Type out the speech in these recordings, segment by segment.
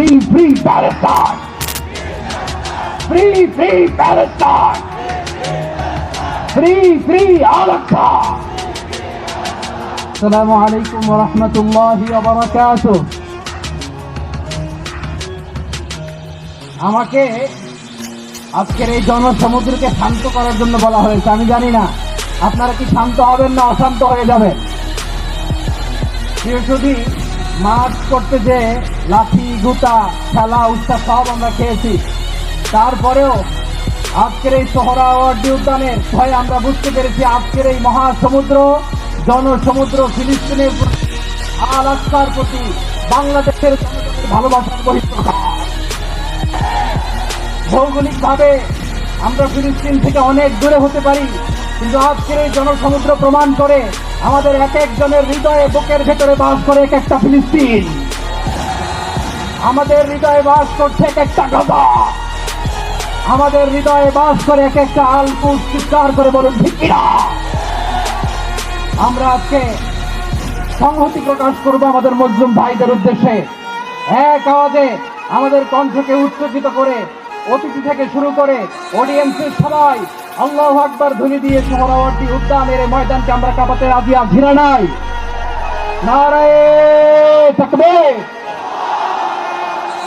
Free, free Palestine! Free, free Palestine! Free, free Al-Aqsa! Assalamu alaikum wa rahmatullahi wa barakatuh. আমাকে আজকের এই জনসমুদ্রকে শান্ত করার জন্য বলা হয়েছে। আমি জানি না আপনারা কি শান্ত হবেন না অশান্ত হয়ে যাবেন। যদি মার্চ করতে যে লাঠি গুতা খেলা উৎসাহ সব আমরা খেয়েছি, তারপরেও আজকের এই সোহরাওয়ার্দী উদ্যানের ভয়ে আমরা বুঝতে পেরেছি আজকের এই মহাসমুদ্র জনসমুদ্র ফিলিস্তিনের আল আকসার প্রতি বাংলাদেশের জনগণের ভালোবাসার বহিঃপ্রকাশ। ভৌগোলিকভাবে আমরা ফিলিস্তিন থেকে অনেক দূরে হতে পারি, কিন্তু আজকের এই জনসমুদ্র প্রমাণ করে আমাদের এক একজনের হৃদয়ে বুকের ভেতরে বাস করে এক একটা ফিলিস্তিন। আমাদের হৃদয়ে বাস করছে এক একটা গাজা। আমাদের হৃদয়ে বাস করে এক একটা আল-কুদস। চিৎকার করে বলুন ঠিক কিনা। আমরা আজকে সংহতি প্রকাশ করব আমাদের মুসলিম ভাইদের উদ্দেশ্যে। এক আওয়াজে আমাদের কণ্ঠকে উচ্চকিত করে অতিথি থেকে শুরু করে অডিয়েন্সের সবাই আল্লাহু আকবার ধ্বনি দিয়ে সোহরাওয়ার্দী উদ্যানের এই ময়দানকে আমরা কাঁপাতে রাজি আছি না নাই? নারায়ে তাকবীর,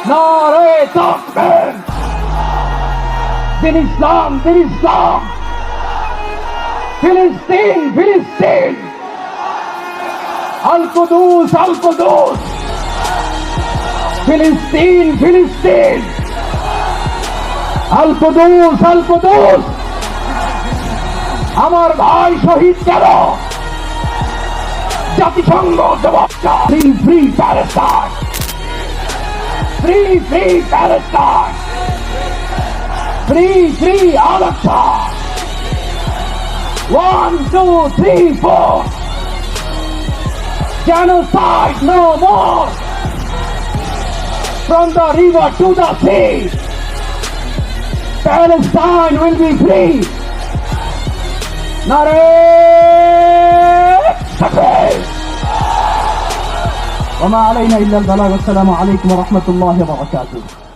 নারায়ে তাকবীর। দিন ইসলাম, দিন ইসলাম। ফিলিস্তিন, ফিলিস্তিন। আল কুদুস, আল কুদুস। ফিলিস্তিন, ফিলিস্তিন। আল কুদুস, আল কুদুস। আমার ভাই শহীদ কেন? জাতিসংঘ জবাব চায়। Free, free Palestine. Free, free Palestine. Free, free Al Aqsa. 1, 2, 3, 4. Genocide no more. From the river to the sea, Palestine will be free. Narey takbir. وما علينا إلا البلاغ. والسلام عليكم ورحمة الله وبركاته.